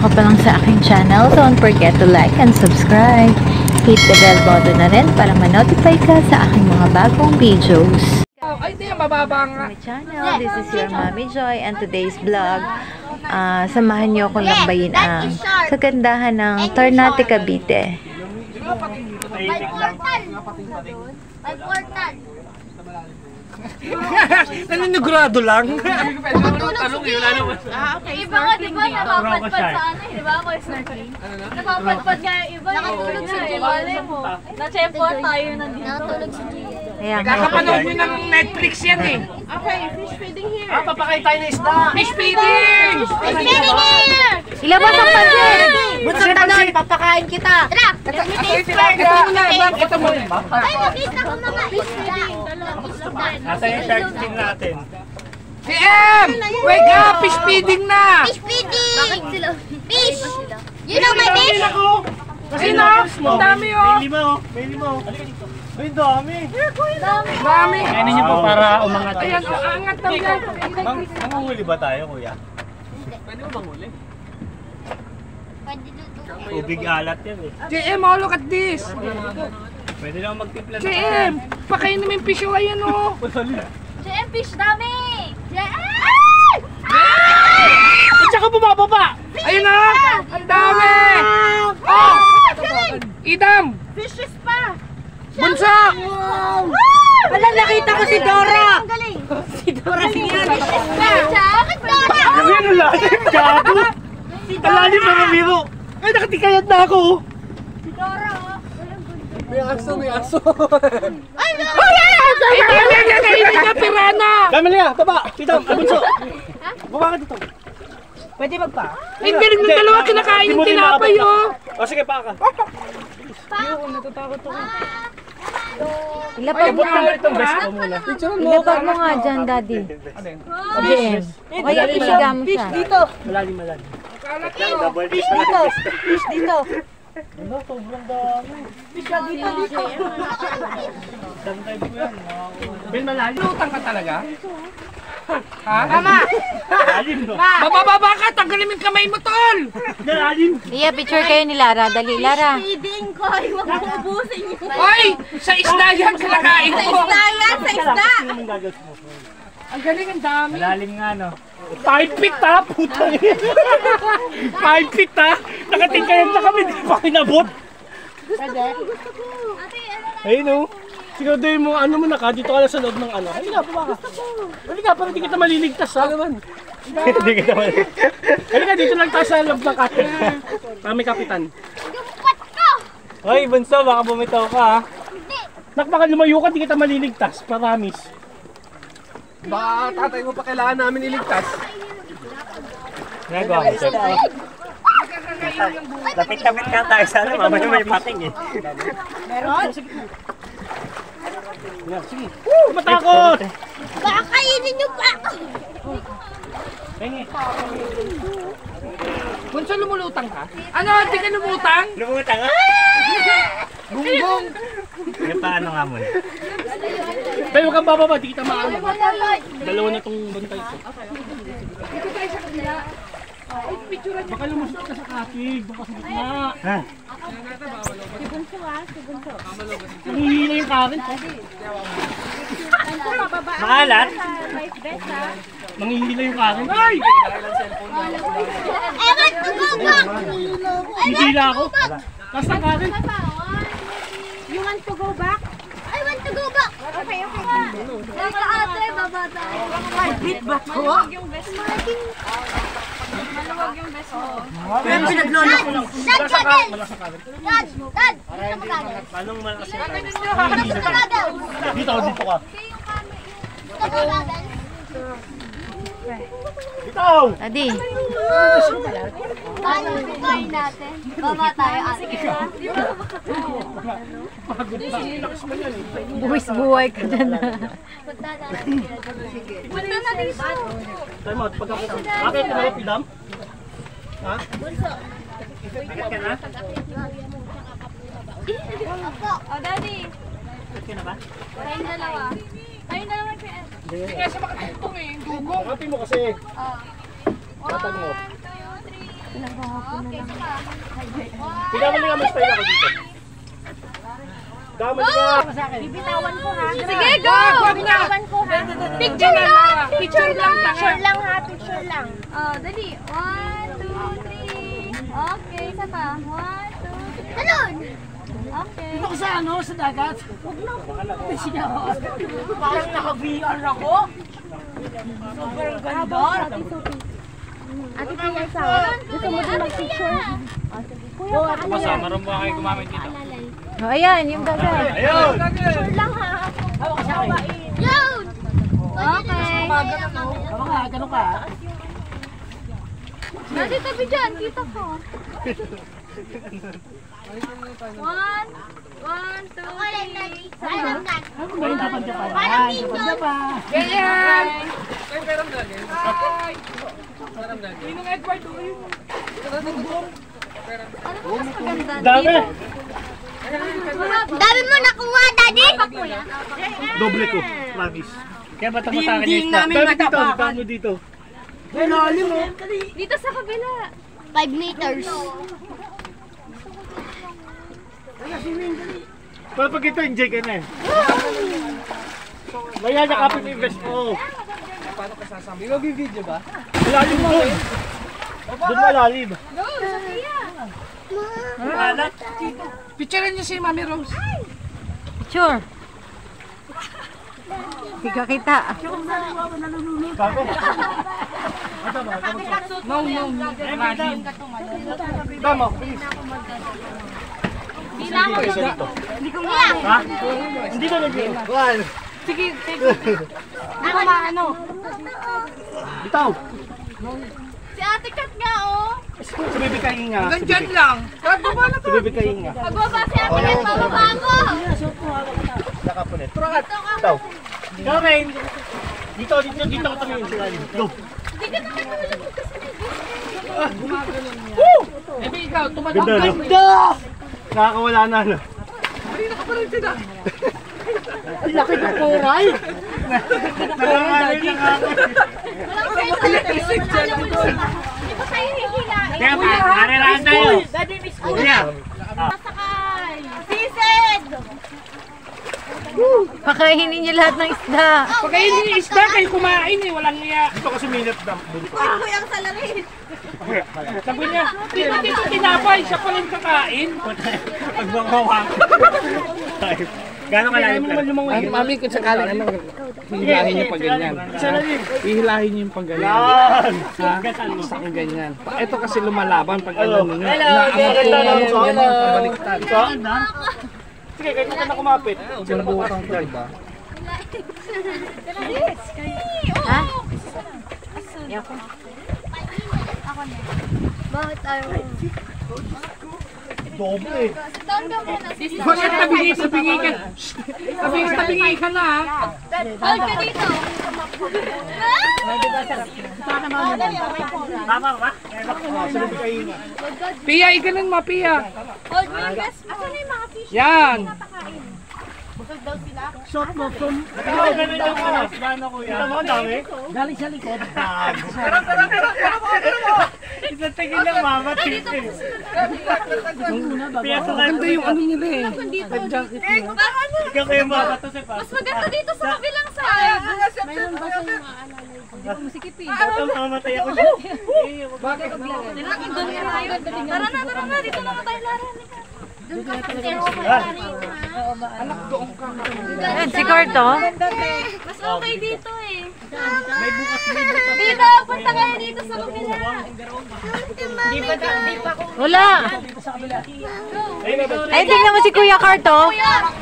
ka pa lang sa aking channel, don't forget to like and subscribe. Hit the bell button na rin para ma-notify ka sa aking mga bagong videos. Ay, di, mababa nga. My channel, this is your Mommy Joy, and today's vlog, samahan niyo akong lambayin ang kagandahan ng Ternate, Cavite. May portal. Naninigurado lang. Matulog si Jim. Okay. Iba nga, di ba, napapadpad sa ano, di ba ako snorkeling? Napapadpad nga yung iba. Nakatulog si Jim. Na-chepo tayo nandito. Nakatulog si Jim. Kakapanood nyo ng Netflix yan eh. Okay, fish feeding here. Papakain tayo ng isda. Fish feeding! Fish feeding here! Ilabas ang pansin! Bunsang tanong, papakain kita. Tara! Ito muna, ito muna. Ay, makita ko mga isda. Nasa yung shark fin natin. Si M! Wake up! Fish feeding na! Fish feeding! Bakit sila? Fish! You know my fish? Kasi na, ang dami oh! May lima oh. May lima oh. Ay, dami. Dami! Kainin niyo po para umangat tayo. Ayan, angat daw yan. Manguhuli ba tayo, kuya? Pwede dito. Ubig alat yan eh. JM, oh, look at this! Pwede lang magtimpla na. JM! Pakain naman yung fish oh, ayan oh! JM, fish dami! JM! At saka bumababa! Ayun oh! Ang dami! Oh! Idam! Fishes pa! Bunsa! Wala, nakita ko si Dora! Ang galing! Si Dora siya! Fishes pa! Bakit Dora? Kasi ano lalim, gago! Ang lalim na mamiro! Ay, nakatikayat na ako! Si Dora, oh! May aso! Ay, no! Ay, kainin ka, pirana! Dami niya, baba! Tita, abunso! Baba ka dito. Ay, ang galing ng dalawa, kinakain yung tinapay oh! O sige, paka. Ilapag mo nga. Itong best ko muna. Ilapag mo nga dyan, Daddy. JM. O kaya isiga mo siya. Malalim, malalim. Kalat yun! Double fish dito. Fish dito! Ano, sobrang dami. Dami tayo po yan. Ben, malalim. Lutang ka talaga? Ha? Mama! Malalim no? Bababa ka! Tanggalin mo yung kamay mo, tol! Malalim. Iya, picture kayo ni Lara. Dali, Lara. Feeding ko! Huwag mo ubusin yun! Hoy! Sa isda yan, kinakain Sa ko! isda yan! Sa isda! Anong gagawin mo? Ang galing, ang dami! Malalim nga no? 5 feet ha! Puta yun! 5 feet ha! Nakatingkayan na kami, di pa kinabot! Ayun o! Siguraduhin mo, ano mo na ka, dito ka lang sa loob ng ano. Halika, baba ka! Halika, para di kita maliligtas ha! Hindi kita malalim. Halika, dito lang tayo sa loob ng katin. Kami kapitan. Gumpat ko! Hoy, bunso, baka bumitaw ka ha. Hindi! Nak, baka lumayo ka, di kita maliligtas. Promise. Baka tatay mo pa kailangan namin iligtas. Nagawa ko, chef. Lapit-lapit ka tayo sa ano, mamaya may pating eh. Matakot! Baka kainin niyo pa ako! Bunso, lumulutang ka? Ano, di ka lumutang? Lumutang ha? Gunggong! Yung paano nga muna? Pero huwag kang bababa, di kita maano. Dalawa na tong bantay ko. Baka lumusot ka sa kapig, baka sa gitna. Ha? Nanghihila yung karin. Maalat? Nanghihila yung karin. Ay! I want to go back! Hihila ako. Tapos ang karin. You want to go back? I want to go back! Okay, okay. Baka ate, baba tayo. Bit ba ko? Maluwag yung best mo. Maluwag yung best mo. Pero pinaglolo ko lang. Dad, Dad! Dad! Dad! Dito mo gagawin. Anong malakas yung kain? Dito mo gagawin. Dito ka. Dito mo gagawin. Bitaw! Daddy. Paano bukain natin? Baba tayo ate. Buwis-buhay ka dyan. Punta natin. Punta na dito. Tayo mo, pagkakuha. Bakit ka na pidam? Ha? Bakit ka na? Opo. Oh, Daddy. Bakit ka na ba? Tayong dalawa. Tayong dalawa mag-PM. Hindi kasi makatugtong eh. Dugong. Kapin mo kasi. Oh. 1, 2, 3. Pinamali nga mas tayo ako dito. Dama ka! Bibitawan ko ha. Sige, go! Bibitawan ko ha. Picture lang! Picture lang ha. Picture lang. Oh, dali. 1, 2, 3. Okay, isa pa. 1, 2, 3. Talon! Okay. Dito ko sa ano, sa dagat. Huwag na. Sige ako. Parang naka-VR ako. Sobrang ganda. Ate Pia, sa gusto mo din mag-picture? Kuya, Masama rin ba kayo gumamit dito? Oh, ayan, yung dagat. Ayun! picture lang ha. Yun! Okay. Tama ka, gano'n ka. Dali, tabi dyan. Kita ko. 1, 2, 3. Alam na. Ano ba yung dapat dyan pa? Parang Ay, dito. dapat dyan pa. Dami! Dami mo nakuha, Daddy! Doble ko, promise. Kaya ba't ako sa akin yung isda? Dami dito, dami dito. Lalim mo. Dito sa kabila. 5 meters. Pero pag ito, enjoy ka na eh. Maya nakapin yung best mo. Paano ka sasama? May mag-video ba? Malalim doon. Doon malalim. Go, Sophia. Picturean niyo si Mami Rose. Picture. Hindi ka kita. Kako. No. Dama, please. Hindi ko nga. Ha? Hindi ko nag-iwan. One. Ako maano. Bitaw. Si Ate Kat nga, oh. Sabi ka inga. Nandyan lang. Gagawa na Sabi ka inga. Pagbaba si Ate Kat, bababa ako. Nakapunit. Bitaw. Ikaw, Rain. Dito ko tumingin sila. Go. Hindi ka naman nalabog kasi Eh, ikaw, Ganda, no? Nakakawala na, no? Ang laki ng koral! Nangangalit na nga ako. walang kayo sa atin. Hindi ba tayo hihilain? Kaya pa, narirahan tayo. Kuya. Sakay. Sised! Pakainin niyo lahat ng isda. Pag kayo hindi isda, kayo kumain eh. Walang niya. Dito kasi minute na. Kuyang salarin. Sabi niya, dito tinapay. Siya pa rin kakain. Pagbangkawang. Gano'ng kalalim ka? Mami, kung sakaling ano, hihilahin niyo pag ganyan. Hihilahin niyo yung pag ganyan. Yan! Sa ganyan. Ito kasi lumalaban pag Hello. ano ninyo. Hello. Baliktad. Sige, kahit ka na kumapit. Sinubukan ko, diba? Ha? Bakit tayo? Doble eh. Down ka muna. Bakit tabingi ka? Tabingi ka na ha? Hold ka dito. Tama ba? Sabi ka inga. Pia, ikanan mo, Pia. Hold mo yung best. Asan na yung mga fish? Yan. Shot mo from... Ikaw, ganun yung ano. Gano'n kuya. Ito mo, ang dami. Galing sa likod. Bago. Isang tingin lang, mama. Piyasa ka Ganda yung ano nila eh. Ikaw kayo mama. Ito si Mas maganda dito sa kabilang side. Ito mamatay ako dyan. Tara na. Dito na tayo laran. Ayan, si Corto. Mas okay dito eh. Dito, punta kayo dito sa kabila. Wala. Ay, tingnan mo si Kuya Carto.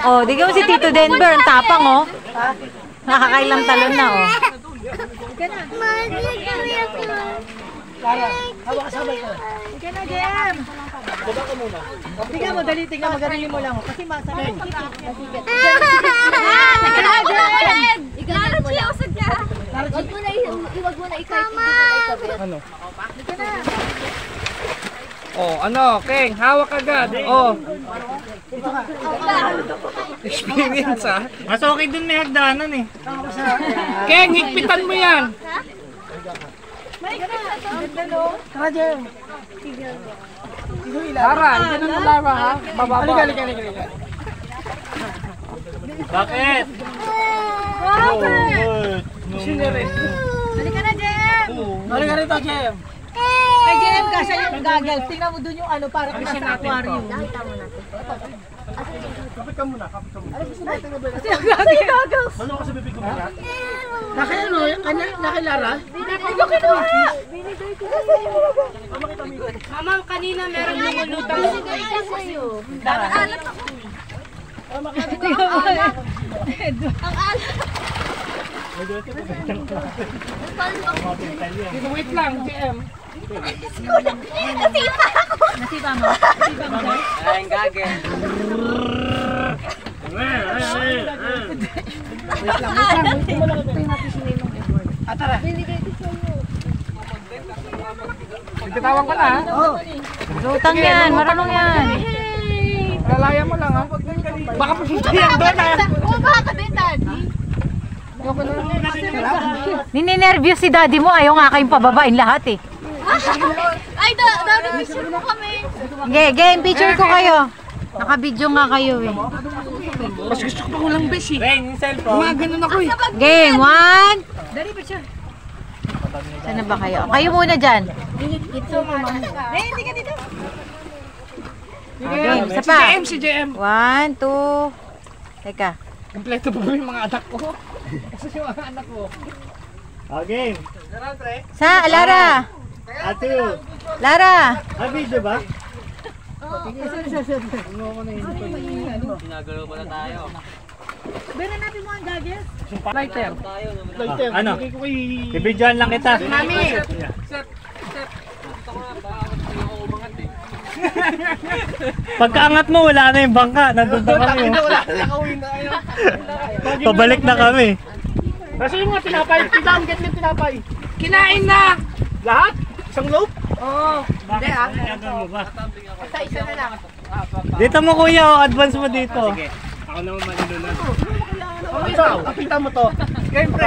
Oh, tingnan mo si Tito Denver. Ang tapang, oh. Nakakailang talon na, oh. Hawak ka sabay ko. Ika na, Jem! Baba ka muna. Tingnan mo, dali, tingnan mo, garilin mo lang. Kasi masakit. Laran siya, usad ka. Iwag mo na ikay. Ano? Oh, ano, Keng, hawak agad. Oh. Experience ah. Mas okay dun may hagdanan eh. Keng, higpitan mo yan. Tara, Jem. Lara, hindi na Lara ha. Bababa. Halika. Bakit? Halika na, Jem. Halika rito, Jem. Kay Jem, kasi yung gagawin. Tingnan mo dun yung ano, parang kasi na aquarium. Kapit ka muna. Kasi yung gagawin. Ano ka sa bibig ko muna? Naki ano? Naki Lara? Mama, kanina meron lumulutang. Nakaalat ako. Ang alat. Wait lang, JM. Nasipa mo? Ay, gagawin. Wait lang. Tara. Nagtatawag ka na ha. Lutang yan, marunong yan. Lalaya mo lang ha. Baka pusunta yan doon ha. Baka din, Daddy. Nininervyos si daddy mo, ayaw nga kayong pababain lahat eh. Ay, Daddy, picture mo kami. Game, picture ko kayo. Naka-video nga kayo eh. Mas gusto ko pa walang bes eh. Rain, yung cellphone. Gumaganon ako eh. Game, 1. Dali, picture. Saan na ba kayo? Kayo muna dyan. Hindi ka dito. Game, isa Si pa. JM, si JM. 1, 2. Teka. Kompleto pa ba yung mga anak ko? Kasi yung mga anak ko. Okay. Sa, Lara. Ate, Lara. video ba? Bera natin mo ang gagawin. Lighter. Ano? Bibidyoan lang kita. Mami! Pagkaangat mo, wala na yung bangka. Nandun na kami. Nakawin na kayo. Pabalik na kami. Kasi yung mga tinapay, Pidam, get yung tinapay. Kinain na! Lahat? Isang loaf? Oo. Hindi ah. Isa na lang. Dito mo kuya, advance mo dito. Sige. Ako naman manilunod. Ikaw, kapitan mo to. Siyempre.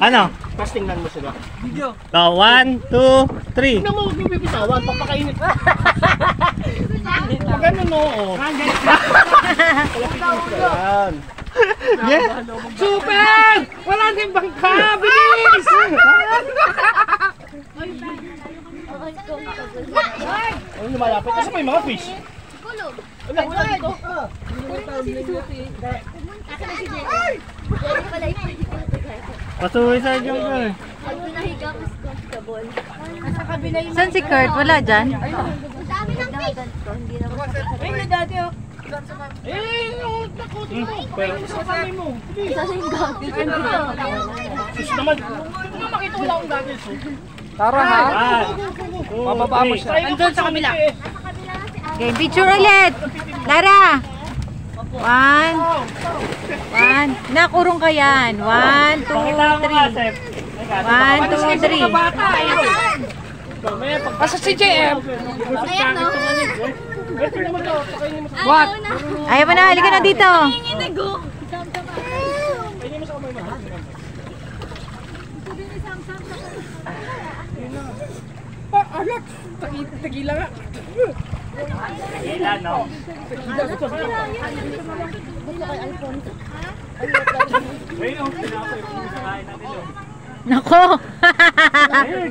Ano? Tapos tingnan mo sila. Video. 1, 2, 3. Tingnan mo, huwag mo bibitawan. Papakainit. Pag ganun no, oh. Yan. Yeah. Super! Wala din bangka! Bilis! Ano lumalapit? Kasi may mga fish. Wala dito. Pasuwi sa inyo ko eh. Saan si Kurt? Wala dyan? Ay, na dati oh. Eh, naku, pero sa kami mo. Sus naman. Hindi mo makita wala akong goggles. Tara ha. Bababa mo siya. Andun sa kabila. Game, picture ulit. Lara. 1. Nakurong ka yan. 1, 2, 3. 1, 2, 3. Asa si JM? Ayan, no? What? Ayaw mo na, halika na dito. Inigo. Alat! Tagila nga. Ilan, no? Nako.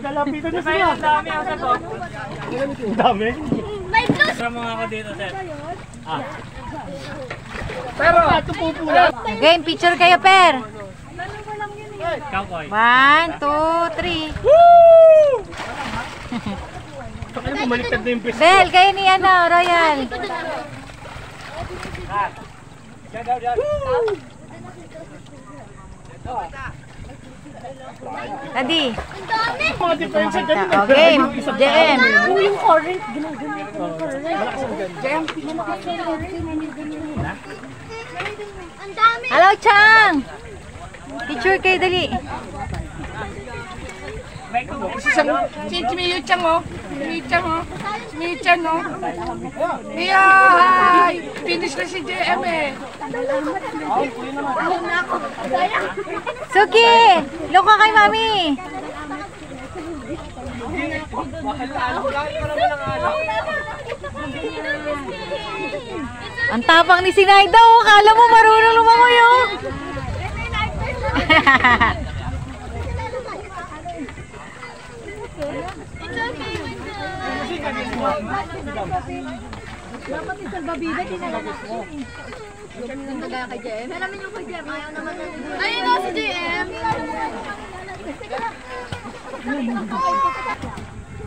Galapitan na sila. Ang dami ang sagot. Ang dami. May plus. Tara mga ako dito, sir. Pero, ito pupula. Game, picture kayo, Per. Cowboy. 1, 2, 3. Kaya bumaliktad na yung pes. Bel, kayo ni ano, Royal. Tadi. Mga diferensya dyan. O, game. JM. Yung current, ginaganyan ko yung current. JM, Ang dami. Hello, Chang. Picture kayo, dali. si Miyu-chan oh. Miyu-chan oh. Miyu-chan oh. Hi! Finish na si JM eh. Suki, look ka kay Mami. Bakit ka naman ang alak? Ang tapang ni Sinay daw. Kala mo marunong lumangoy oh. Dapat isang babida, tinalaga ko. Nagdaga kay JM. Alam niyo kay JM, ayaw naman na. Ayun o, si JM.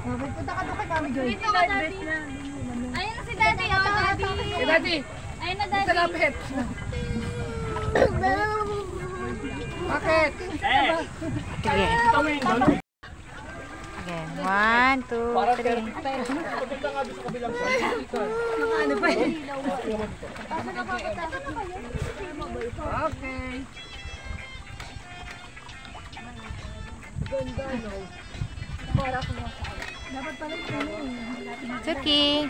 Punta ka doon kay Mami Joy. Ayun si Daddy. Eh, Daddy. Ayun na, Daddy. Talapit. Bakit? Sige. Again. 1, 2, 3. Ano ba yun? Okay. Suki.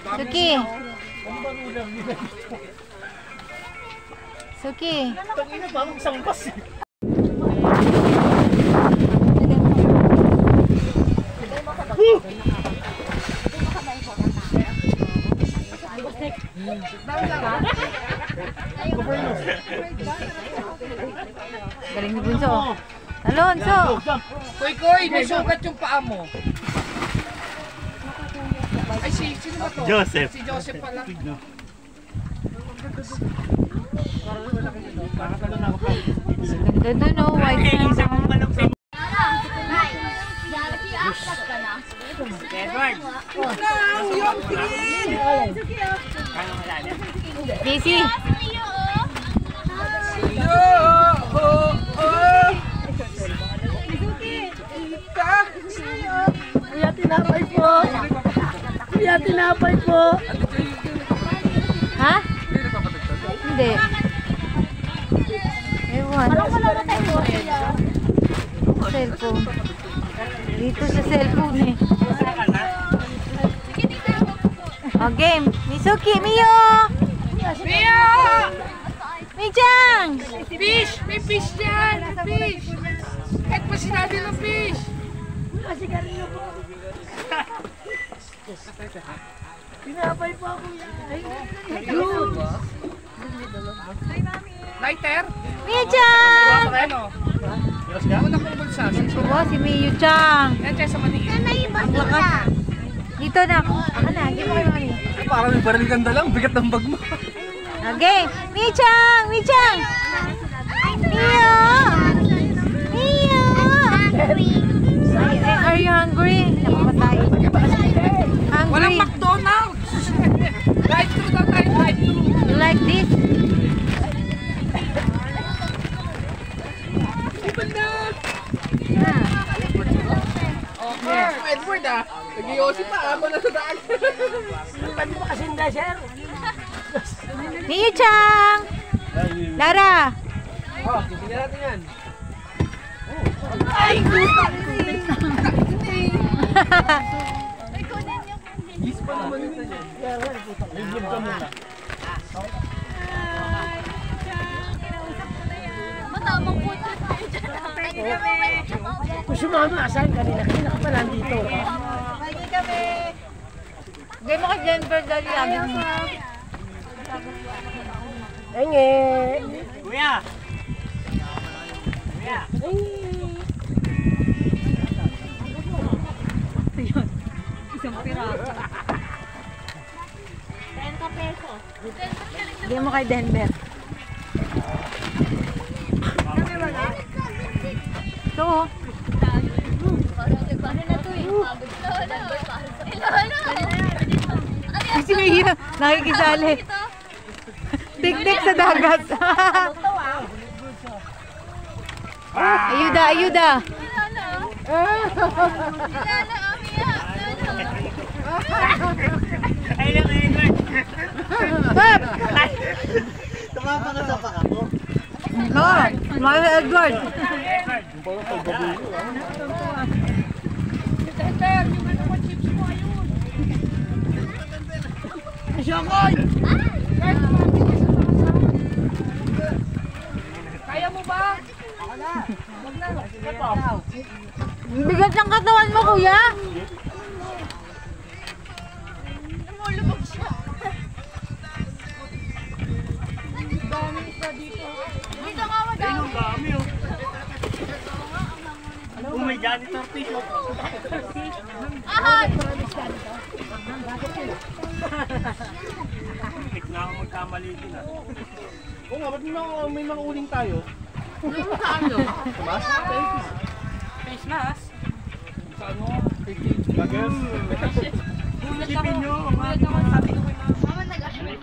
Suki. Suki. Tangina, parang isang bus eh. Galing ni Bunso. Alonso. Koy, may sugat yung paa mo. Ay, sino ba to? Joseph. Si Joseph pala. Ganda no, white sand. Edward. Busy. Kuya, tinapay po. Kuya, tinapay po. Ha? Hindi. Ewan. Cellphone. Dito sa cellphone eh. Oh, game. Misuki, Miyo! Mia! Mijang! Fish! May fish yan! Fish! Kahit pa sinabi ng fish! Tinapay po ako yan. Lighter? Mijang! Ano? Una kong bulsa. Oh, si Miyo Chang. Yan siya sa maliit. Ang lakas. Dito na. Ako na. Give mo kay mami. Parang may baril lang, bigat ng bag mo. Okay. Mijang! Mijang! Miyo! Miyo! Are you hungry? Napamatay. Hungry. Walang McDonald's! Drive-thru daw tayo, drive-thru. You like this? Edward ah! Nag-iossi pa, habang nasa daan. Ano ba kasi hindi, sir? Miyo Chang! Lara! Oh, tingnan natin yan. Gis pa naman yun. Live ka muna. Matamang po tayo dyan. Kung sumama, asan kanina? Kanina ka pa nandito. Game mo kay Denver dali agad mo. Enge! Kuya! Kuya! Game mo kay Denver. Ito oh. Ano na to eh? Si Miyo, nakikisali. Tik-tik sa dagat. Ayuda, ayuda. Ay lang, Edward! Pep! Tumapa ka sa paka ko. No, mga Edward. Kaya mo ba? Wag na. Bigat ng katawan mo, kuya. Lumulubog siya. Dito nga madami. Ang dami oh. Oh, may janitor fish oh. Ahad! Na ako magkamali din ah. Oo nga, ba't may mga uling tayo? Mas? Face mask. Sa ano? Bagas? Isipin nyo. Gulat naman sabi ko kay mama. Mama nag-assume.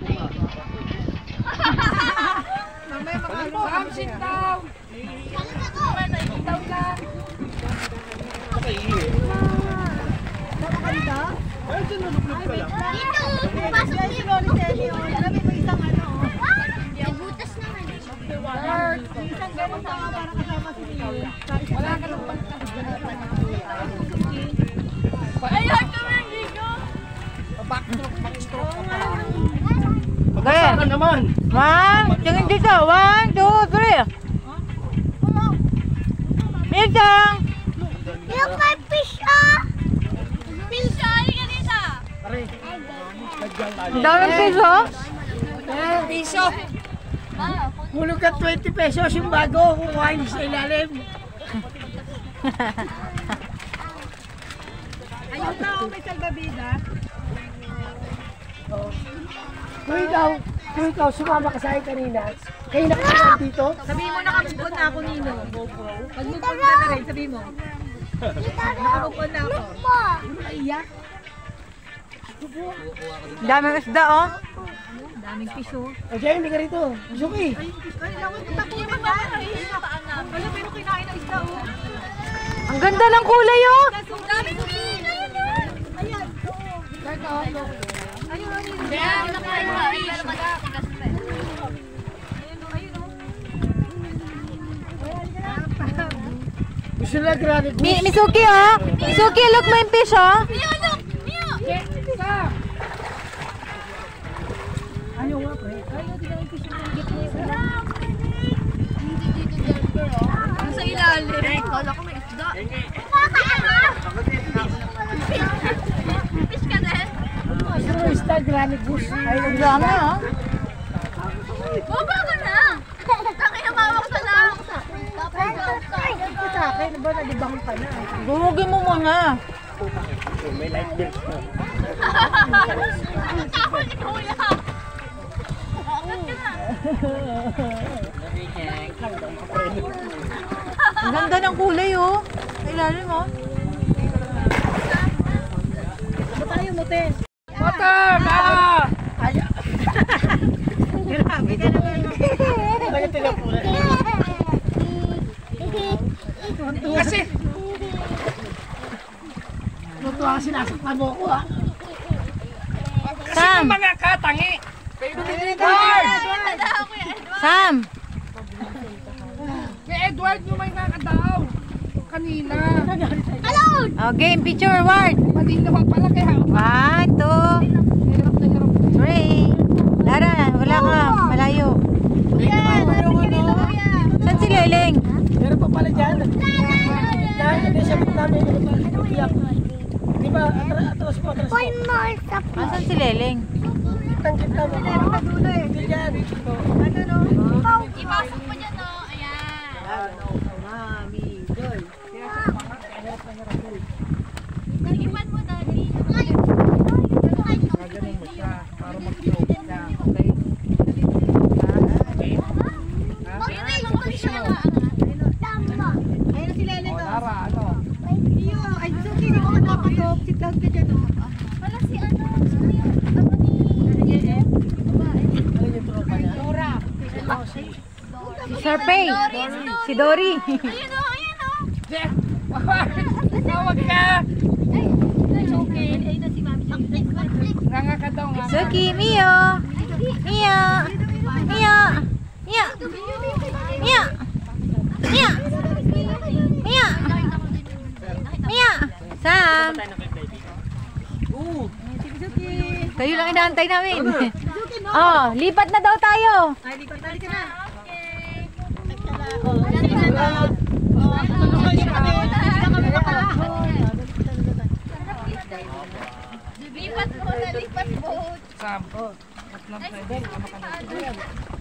Ma'am, sit down. Sit down lang. Nakaihi. Ay, dyan nalugnog ka lang. Dito! Pasok mo yung Loli Telly. Alam mo isang ano. May butas naman. Isang ganun tama para kasama si Leo. Wala ka nang pagkas. Ay, hard naman yung gigo. Backstroke. Okay. Saan naman? One, tingin dito. 1, 2, 3. Minsan. Yung may fish ah! Pilsa, halika dito. Ang daming piso. Piso. Hulog ka 20 pesos yung bago, kukuhain sa ilalim. Ayun na ako may salbabida. Kung ikaw sumama ka sa akin kanina, kayo nakasama dito? Sabihin mo nakamupon na ako, Nino. Pag-mupon ka na rin, sabihin mo. Nakamupon na ako. Iyak. Daming isda, oh. Daming piso. O siya, hindi ka rito. Suki. Ay, lang, tapunan na. Wala, pero kinain ng isda, oh. Ang ganda ng kulay, oh. Ang daming piso. Ayan. Ayun, Nino. Kaya, nakain mo. Pero matigas pa eh. Gusto na granite. Misuki, oh. Misuki, look mo yung fish, oh. Mio, look! Mio! Ayaw nga, pre. Sa ilalim. Kala ko may isda. Fish ka din? Gusto mo star granite goose? Ang dami, oh. Baba ka na! Takay mawak sa lang. Ito sa akin, ba nalibang pa na? Gumugin mo muna. May light bills na. Takol ni Kuya. Angat ka na. Ang ganda ng kulay, oh. Sa ilalim, oh. Ba tayo, Muten? Water! Grabe ka naman. Kaya tinapunan. Kasi, Tutuwa ka sinasaktan mo ako, ah. Sam! mga katangi. Sam! Kay Edward yung may nakadaw. Kanina. Oh, game picture, word. Malinaw pa pala kaya. 1, 2, 3. Lara, wala ka. Malayo. Saan si Leleng? Meron pa pala dyan. Hindi siya namin. Di ba, atras po. Asan si Leleng? Tangkit namin. Hindi dyan. Ipasok mo dyan, no? Ayan. Mami, Joy. Iwan mo, Daddy. Gagaling mo siya para mag-flow siya. Okay? Ay, mag-push siya na. Ayun si Lele to. Lara, ano? Iyo, ay, Suki, hindi ko nakapatop. Sit down ka dyan, oh. Wala si ano. Ano ni? Si Sir Pay. Si Dory. Ayun o, ayun o. Jeff! Tawag ka! It's okay. Ayun na si Mami. Ranga ka daw nga. Suki, Mio. Mio. Mio. Mio. Mio. Mio. Mio. Mio. Sam. Kayo lang inaantay namin. Oh, lipat na daw tayo. Ay, di ko tali ka na. Okay. Lipat boat. Sampo. At lang pwede.